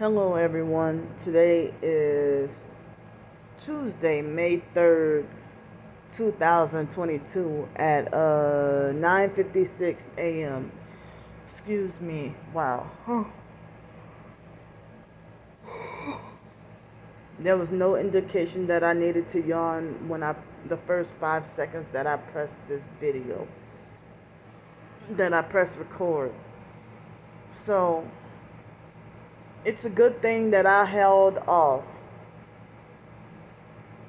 Hello everyone. Today is Tuesday, May 3rd, 2022 at 9:56 a.m. Excuse me. Wow. There was no indication that I needed to yawn when the first 5 seconds that I pressed this video, that I pressed record. So, it's a good thing that I held off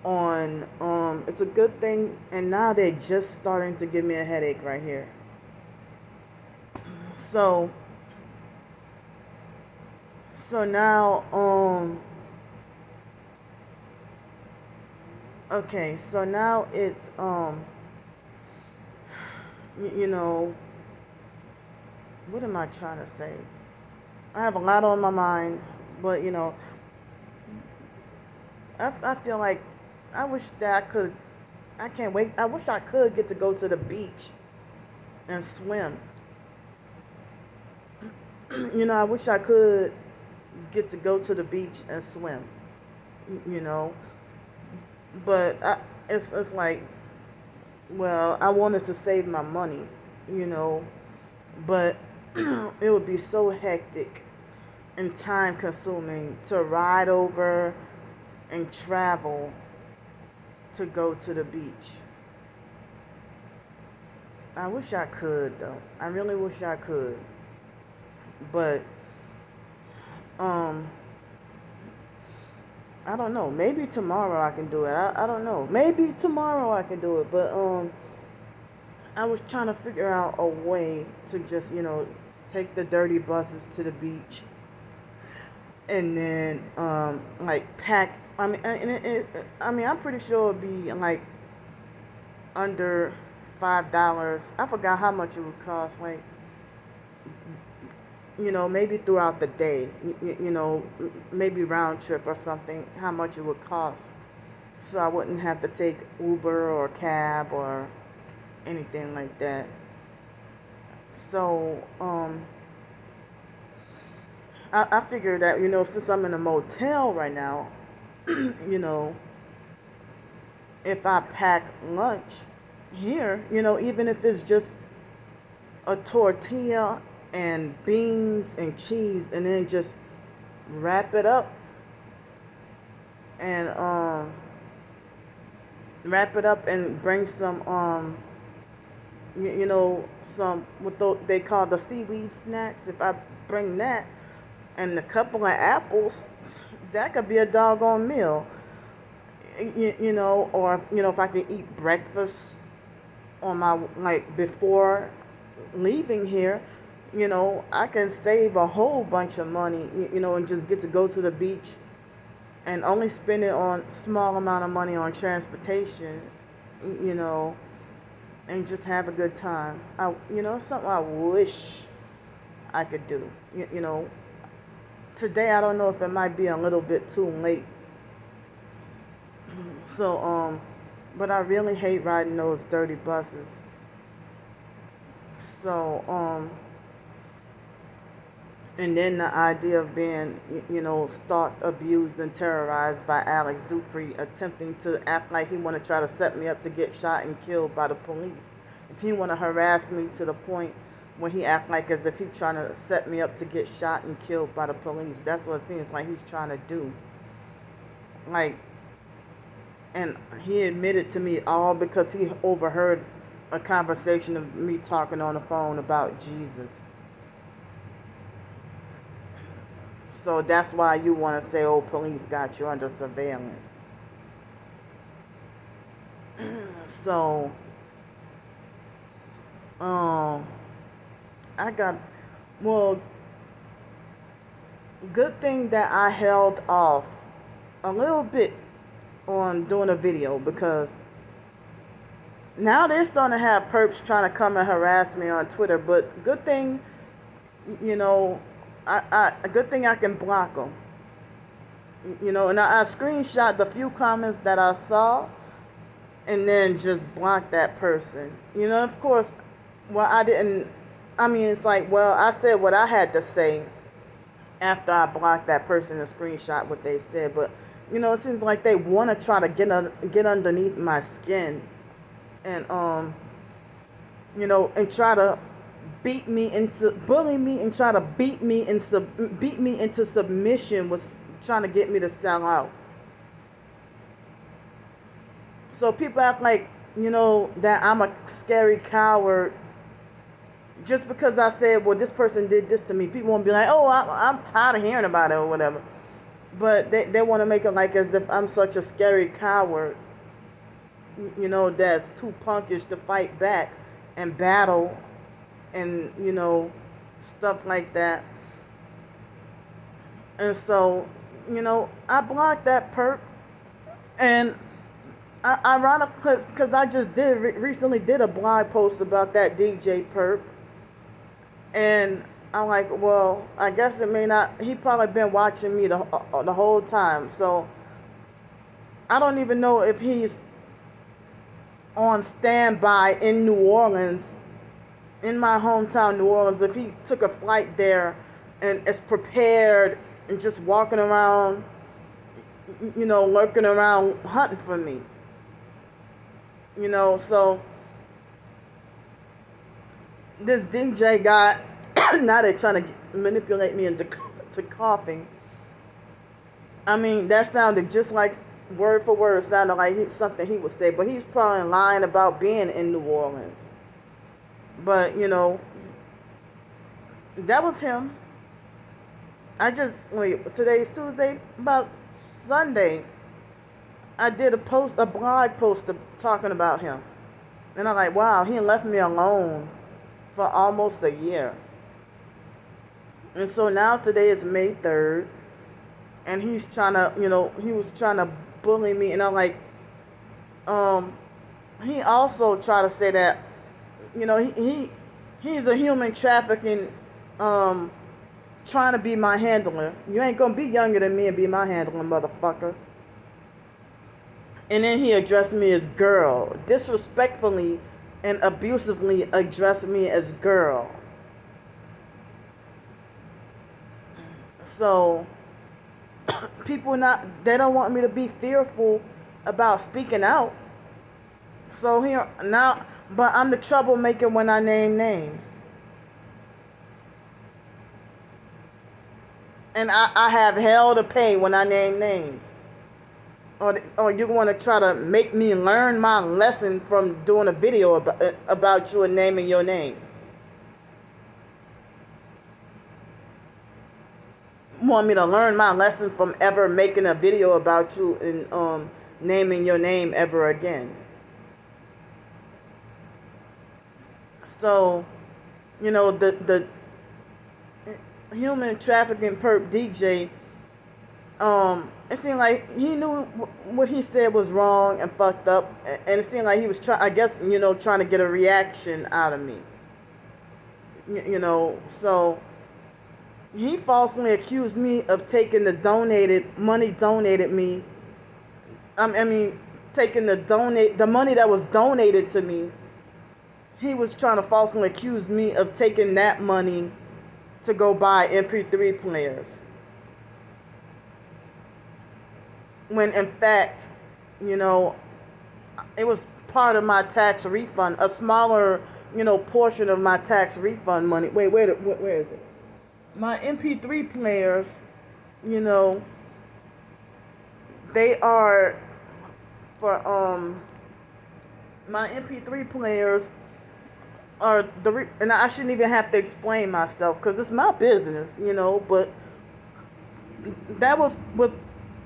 on it's a good thing, and now they're just starting to give me a headache right here. So now okay, so now it's you know, what am I trying to say? I have a lot on my mind, but I feel like I wish that I can't wait. I wish I could get to go to the beach and swim. I wish I could get to go to the beach and swim. You know, but it's like, well, I wanted to save my money, but it would be so hectic and time consuming to ride over and travel to go to the beach. I wish I could, though. I really wish I could. But I don't know. Maybe tomorrow I can do it. I don't know. Maybe tomorrow I can do it. But I was trying to figure out a way to just, take the dirty buses to the beach, and then like pack. I mean, I'm pretty sure it'd be like under $5. I forgot how much it would cost. Like, maybe throughout the day, maybe round trip or something, how much it would cost. So I wouldn't have to take Uber or cab or anything like that. So, I figured that, since I'm in a motel right now, if I pack lunch here, even if it's just a tortilla and beans and cheese, and then just wrap it up and bring some some what they call the seaweed snacks. If I bring that and a couple of apples, that could be a doggone meal. Or if I can eat breakfast on my, like, before leaving here, I can save a whole bunch of money, and just get to go to the beach and only spend it on small amount of money on transportation, and just have a good time. Something I wish I could do. Today I don't know if it might be a little bit too late. So but I really hate riding those dirty buses. So and then the idea of being, stalked, abused, and terrorized by Alex Dupree, attempting to act like he want to try to set me up to get shot and killed by the police. If he want to harass me to the point where he act like as if he trying to set me up to get shot and killed by the police, that's what it seems like he's trying to do. Like, and he admitted to me all because he overheard a conversation of me talking on the phone about Jesus. So that's why you want to say, oh, police got you under surveillance. So, good thing that I held off a little bit on doing a video, because now they're starting to have perps trying to come and harass me on Twitter. But good thing, a good thing I can block them. And I screenshot the few comments that I saw, and then just block that person. Of course, well, it's like, well, I said what I had to say, after I blocked that person and screenshot what they said. But it seems like they want to try to get underneath my skin, and and try to bully me and try to beat me into submission, was trying to get me to sell out. So people act like, that I'm a scary coward just because I said, well, this person did this to me. People won't be like, oh, I'm tired of hearing about it or whatever. But they want to make it like as if I'm such a scary coward, that's too punkish to fight back and battle and, stuff like that. And so, I blocked that perp. And ironic, because I just recently did a blog post about that DJ perp. And I'm like, well, I guess it may not, he probably been watching me the whole time. So I don't even know if he's on standby in New Orleans, in my hometown, New Orleans, if he took a flight there and is prepared and just walking around, lurking around, hunting for me. So this DJ guy, now they're trying to manipulate me into coughing. I mean, that sounded just like, word for word, sounded like something he would say, but he's probably lying about being in New Orleans. But, that was him. Today's Tuesday, about Sunday, I did a blog post talking about him. And I'm like, wow, he left me alone for almost a year. And so now today is May 3rd, and he's trying to, he was trying to bully me. And I'm like, he also tried to say that, he's a human trafficking, trying to be my handler. You ain't gonna be younger than me and be my handler, motherfucker. And then he addressed me as girl, disrespectfully and abusively addressed me as girl. So people they don't want me to be fearful about speaking out. So here now, but I'm the troublemaker when I name names. And I have hell to pay when I name names. Or you want to try to make me learn my lesson from doing a video about you and naming your name. Want me to learn my lesson from ever making a video about you and naming your name ever again. So, the human trafficking perp DJ, it seemed like he knew what he said was wrong and fucked up, and it seemed like he was trying to get a reaction out of me. So he falsely accused me of taking the money donated me. Taking the money that was donated to me. He was trying to falsely accuse me of taking that money to go buy MP3 players. When in fact, it was part of my tax refund, a smaller, portion of my tax refund money. Wait, where is it? My MP3 players, they are for, my MP3 players are and I shouldn't even have to explain myself because it's my business, but that was with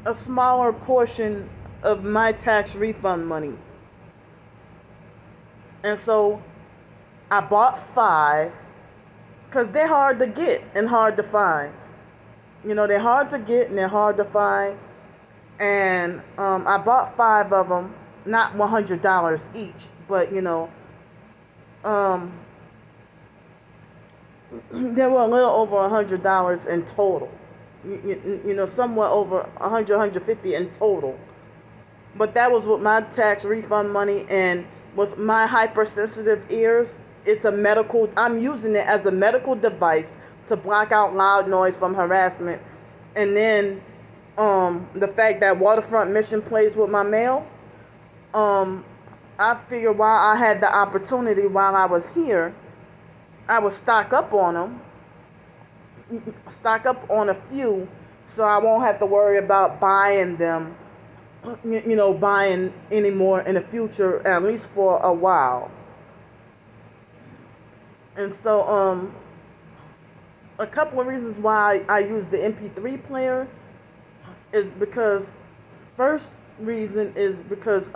a smaller portion of my tax refund money. And so I bought 5 because they're hard to get and hard to find. They're hard to get and they're hard to find. And I bought 5 of them, not $100 each, but they were a little over $100 in total. Somewhat over 150 in total. But that was with my tax refund money, and with my hypersensitive ears, I'm using it as a medical device to block out loud noise from harassment. And then the fact that Waterfront Mission plays with my mail, I figured while I had the opportunity while I was here, I would stock up on them, stock up on a few, so I won't have to worry about buying them, buying any more in the future, at least for a while. And so, a couple of reasons why I use the MP3 player is because, first reason is because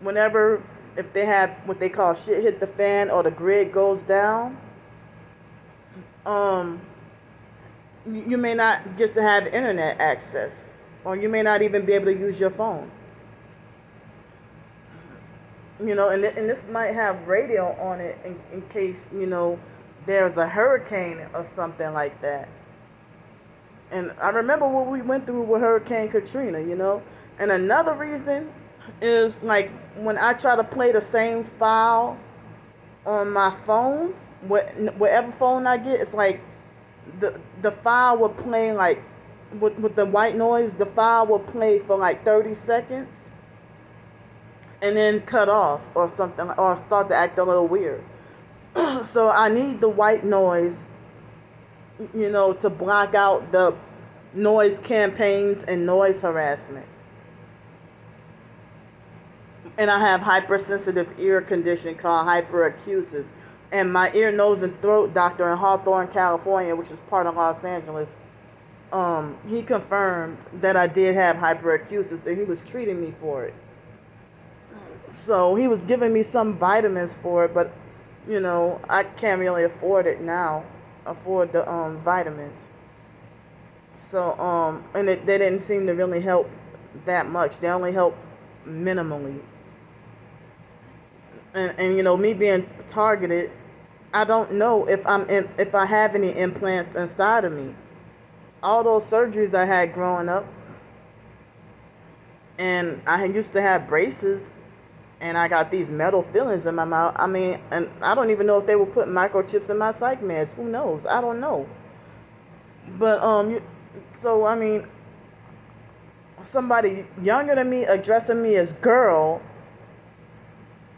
whenever, if they have what they call shit hit the fan or the grid goes down, you may not get to have internet access, or you may not even be able to use your phone. And this might have radio on it in case, there's a hurricane or something like that. And I remember what we went through with Hurricane Katrina, And another reason is, like, when I try to play the same file on my phone, whatever phone I get, it's like the file will play, like, with the white noise, the file will play for like 30 seconds and then cut off or something, or start to act a little weird. So I need the white noise, to block out the noise campaigns and noise harassment. And I have hypersensitive ear condition called hyperacusis. And my ear, nose, and throat doctor in Hawthorne, California, which is part of Los Angeles, he confirmed that I did have hyperacusis, and he was treating me for it. So he was giving me some vitamins for it, but I can't really afford it now. Afford the vitamins. So and they didn't seem to really help that much. They only help minimally. And me being targeted, I don't know if if I have any implants inside of me. All those surgeries I had growing up, and I used to have braces, and I got these metal fillings in my mouth. I mean, and I don't even know if they were putting microchips in my psych meds. Who knows? I don't know. But so I mean, somebody younger than me addressing me as girl,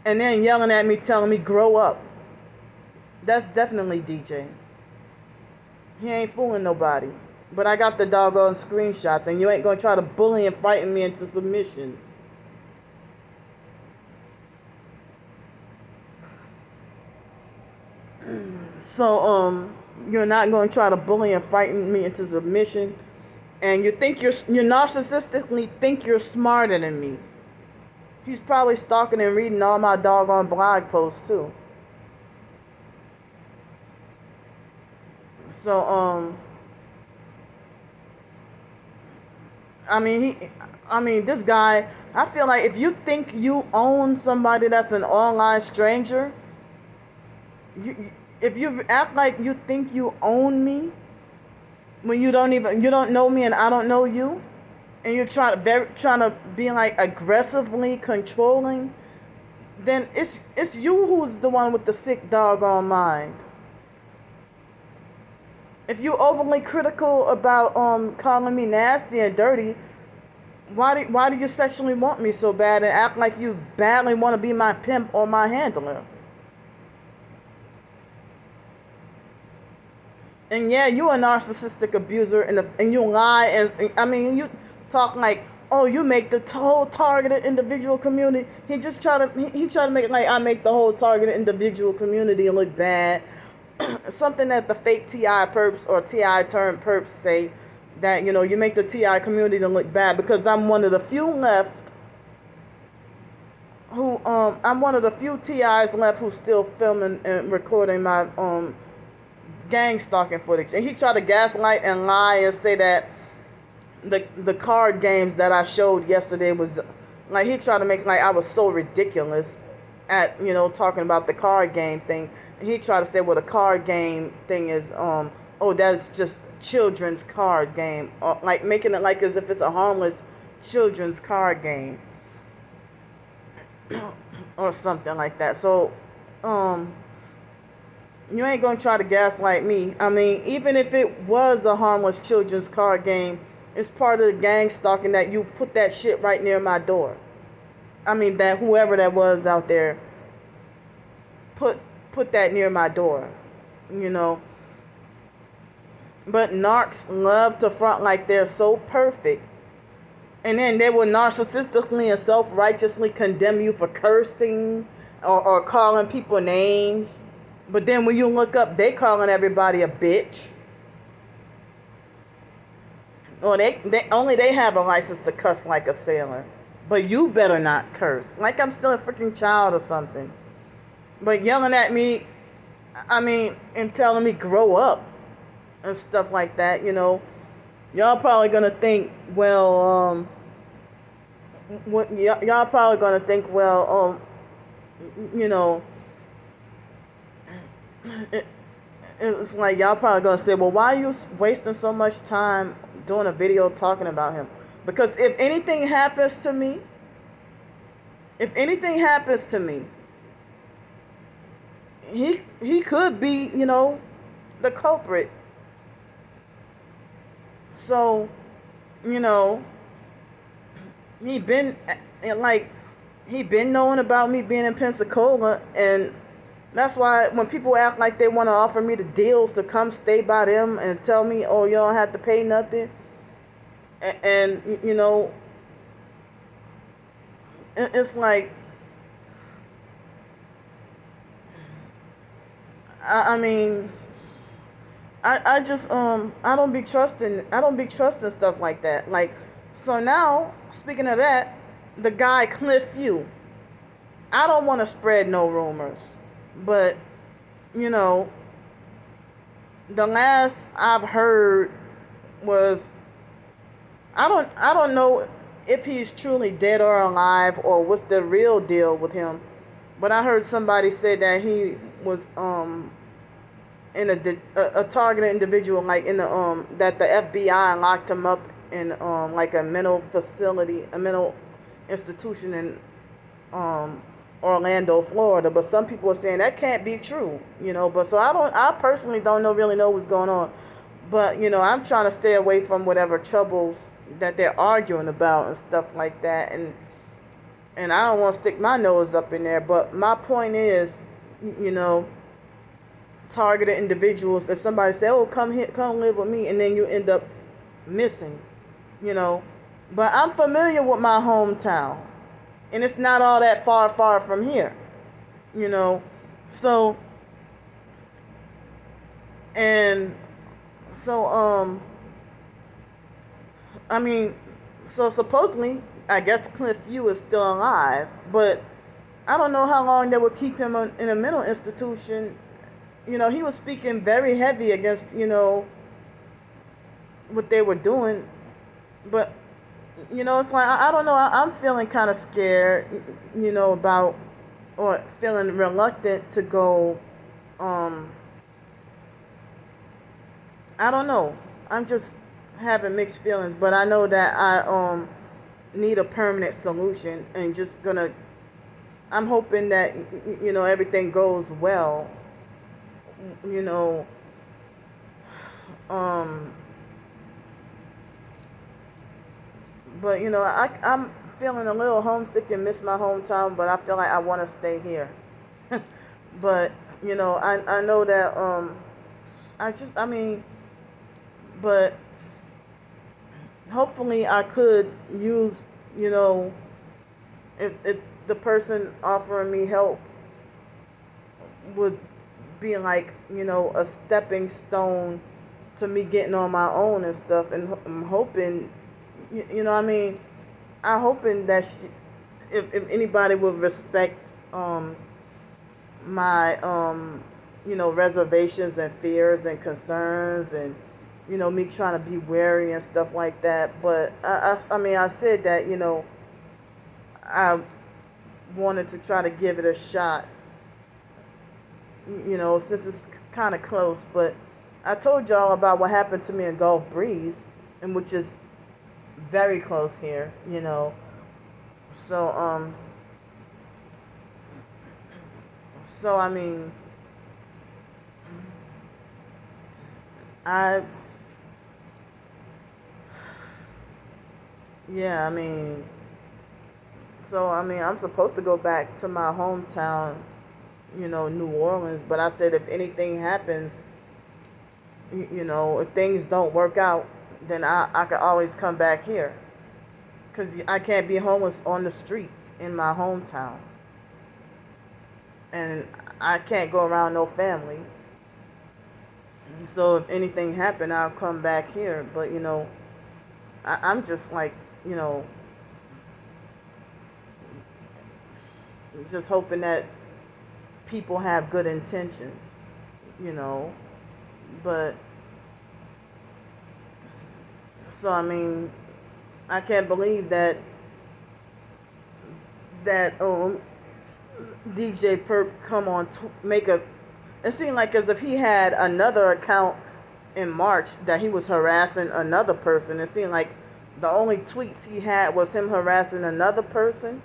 and then yelling at me, telling me grow up. That's definitely DJ. He ain't fooling nobody. But I got the doggone screenshots, and you ain't gonna try to bully and frighten me into submission. So you're not gonna try to bully and frighten me into submission, and you narcissistically think you're smarter than me. He's probably stalking and reading all my doggone blog posts too. So this guy, I feel like if you think you own somebody that's an online stranger, if you act like you think you own me when you don't know me and I don't know you, and you're trying to be like aggressively controlling, then it's you who's the one with the sick doggone mind. If you overly critical about calling me nasty and dirty, why do you sexually want me so bad and act like you badly want to be my pimp or my handler? And yeah, you a narcissistic abuser, and you lie, and you talk like, oh, you make the whole targeted individual community. He tried to make it like I make the whole targeted individual community look bad. Something that the fake TI perps or TI turned perps say, that you make the TI community look bad, because I'm one of the few left who I'm one of the few TIs left who's still filming and recording my gang stalking footage. And he tried to gaslight and lie and say that the card games that I showed yesterday was like, he tried to make like I was so ridiculous at talking about the card game thing. He tried to say, well, the card game thing is that's just children's card game, or like making it like as if it's a harmless children's card game or something like that. So You ain't gonna try to gaslight me. I mean, even if it was a harmless children's card game, it's part of the gang stalking that you put that shit right near my door. I mean, that whoever that was out there put put that near my door, you know. But narcs love to front like they're so perfect. And then they will narcissistically and self-righteously condemn you for cursing or calling people names. But then when you look up, they calling everybody a bitch. Or they have a license to cuss like a sailor. But you better not curse. Like I'm still a freaking child or something. But yelling at me, I mean, and telling me grow up and stuff like that, you know. Y'all probably gonna think, well, y'all probably gonna think, well, you know, it's like y'all probably gonna say, well, why are you wasting so much time doing a video talking about him? Because if anything happens to me, he could be, you know, the culprit. So, you know, he been knowing about me being in Pensacola, and that's why when people act like they want to offer me the deals to come stay by them and tell me, oh, you don't have to pay nothing, and you know, it's like, I mean, I just I don't be trusting stuff like that. Like, so now, speaking of that, the guy Cliff Hugh, I don't want to spread no rumors, but you know, the last I've heard was, I don't know if he's truly dead or alive or what's the real deal with him, but I heard somebody say that he was in a targeted individual, like in the that the FBI locked him up in like a mental facility, a mental institution in Orlando, Florida. But some people are saying that can't be true, you know. But so I personally don't really know what's going on. But you know, I'm trying to stay away from whatever troubles that they're arguing about and stuff like that, and I don't want to stick my nose up in there. But my point is, you know, targeted individuals. If somebody say, "Oh, come here, come live with me," and then you end up missing, you know. But I'm familiar with my hometown, and it's not all that far from here, you know. So, and so I mean, so supposedly, I guess Cliff Hugh is still alive, but I don't know how long they would keep him in a mental institution. You know, he was speaking very heavy against, you know, what they were doing. But, you know, it's like, I don't know, I'm feeling kind of scared, you know, about, or feeling reluctant to go, I don't know. I'm just having mixed feelings, but I know that I need a permanent solution, and just gonna, I'm hoping that, you know, everything goes well, you know, but you know, I'm feeling a little homesick and miss my hometown, but I feel like I want to stay here. But you know, I know that I mean, but hopefully I could use, you know, if the person offering me help would be like, you know, a stepping stone to me getting on my own and stuff. And I'm hoping, you know what I mean, I'm hoping that if anybody would respect my you know, reservations and fears and concerns, and you know, me trying to be wary and stuff like that. But I mean, I said that, you know, I wanted to try to give it a shot, you know, since it's kind of close. But I told y'all about what happened to me in Gulf Breeze, and which is very close here, you know. So I mean, I yeah, I mean, so I mean, I'm supposed to go back to my hometown, New Orleans, but I said if anything happens, if things don't work out, then I could always come back here. Because I can't be homeless on the streets in my hometown. And I can't go around no family. So if anything happened, I'll come back here. But, I'm just like, you know, just hoping that people have good intentions, you know. But, so I mean, I can't believe that DJ Perp come on make a. It seemed like as if he had another account in March that he was harassing another person. It seemed like the only tweets he had was him harassing another person,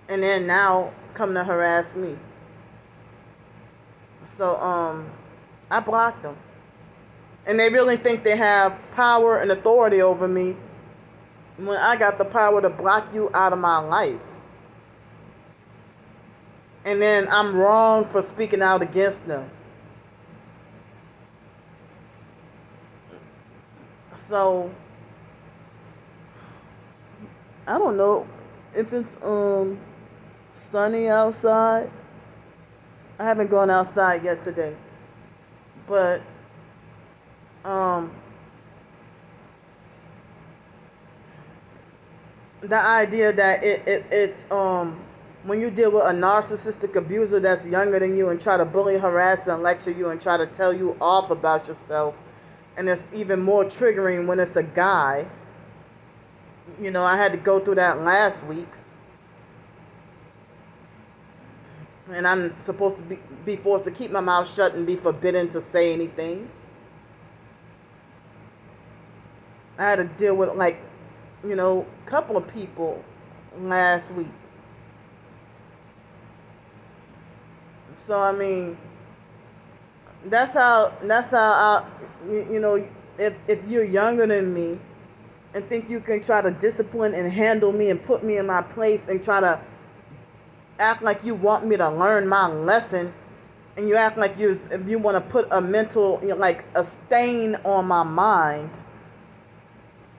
and then now come to harass me. So I blocked them, and they really think they have power and authority over me when I got the power to block you out of my life. And then I'm wrong for speaking out against them. So I don't know if it's sunny outside. I haven't gone outside yet today. But the idea that it's when you deal with a narcissistic abuser that's younger than you and try to bully, harass, and lecture you and try to tell you off about yourself, and it's even more triggering when it's a guy. I had to go through that last week, and I'm supposed to be forced to keep my mouth shut and be forbidden to say anything. I had to deal with a couple of people last week. So I mean, that's how if you're younger than me and think you can try to discipline and handle me and put me in my place and try to act like you want me to learn my lesson, and you act like if you want to put a mental like a stain on my mind,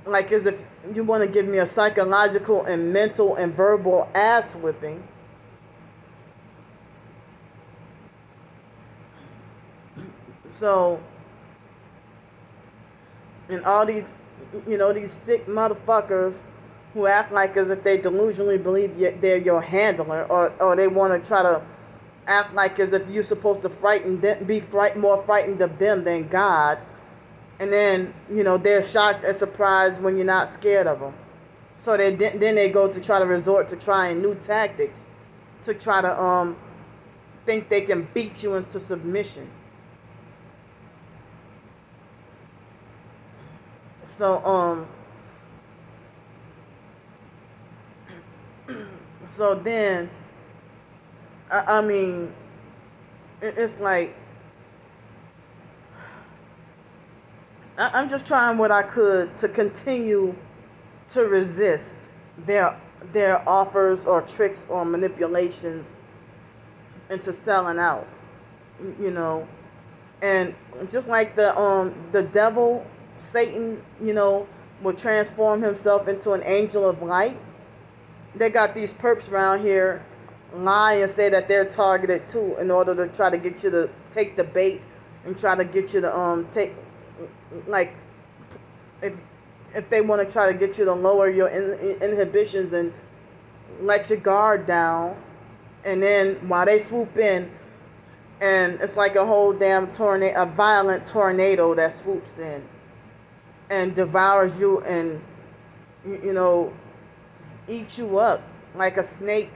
like as if you want to give me a psychological and mental and verbal ass whipping. So, and all these, these sick motherfuckers who act like as if they delusionally believe they're your handler, or they want to try to act like as if you're supposed to more frightened of them than God. And then, they're shocked and surprised when you're not scared of them. So then they go to try to resort to trying new tactics to try to think they can beat you into submission. So so then I mean it's like I'm just trying what I could to continue to resist their offers or tricks or manipulations into selling out, and just like the devil, Satan, will transform himself into an angel of light. They got these perps around here lie and say that they're targeted too in order to try to get you to take the bait and try to get you to take, like, if they want to try to get you to lower your inhibitions and let your guard down, and then while they swoop in, and it's like a whole damn tornado, a violent tornado that swoops in and devours you and eat you up like a snake,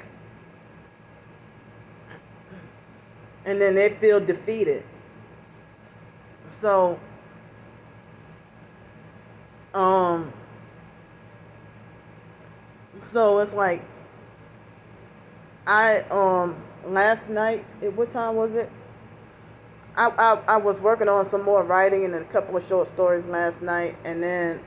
and then they feel defeated. So so it's like I last night, what time was it? I was working on some more writing and a couple of short stories last night, and then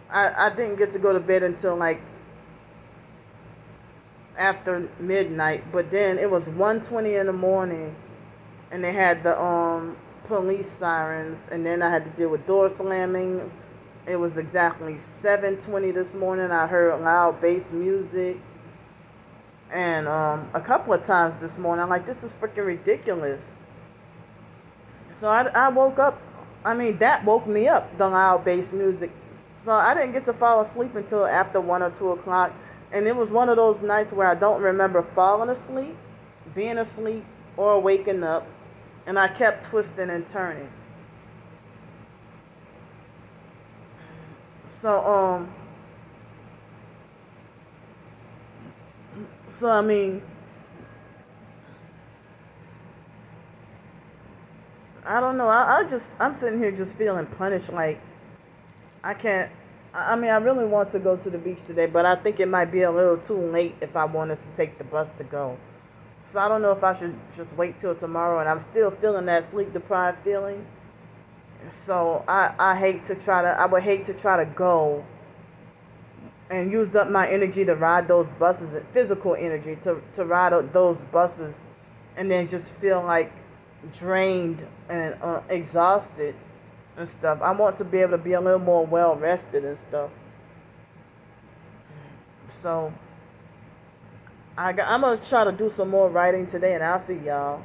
I didn't get to go to bed until like after midnight. But then it was 1:20 in the morning, and they had the police sirens, and then I had to deal with door slamming. It was exactly 7:20 this morning. I heard loud bass music, and a couple of times this morning, I'm like, this is freaking ridiculous. So I woke up. I mean, that woke me up, the loud bass music. So I didn't get to fall asleep until after 1 or 2 o'clock. And it was one of those nights where I don't remember falling asleep, being asleep, or waking up. And I kept twisting and turning. So, I mean, I don't know. I'm sitting here just feeling punished. Like, I can't. I mean, I really want to go to the beach today, but I think it might be a little too late if I wanted to take the bus to go. So I don't know if I should just wait till tomorrow, and I'm still feeling that sleep deprived feeling. So I would hate to try to go and use up my energy to ride those buses, physical energy to ride those buses, and then just feel like drained and exhausted and stuff. I want to be able to be a little more well rested and stuff. So I'm gonna try to do some more writing today, and I'll see y'all.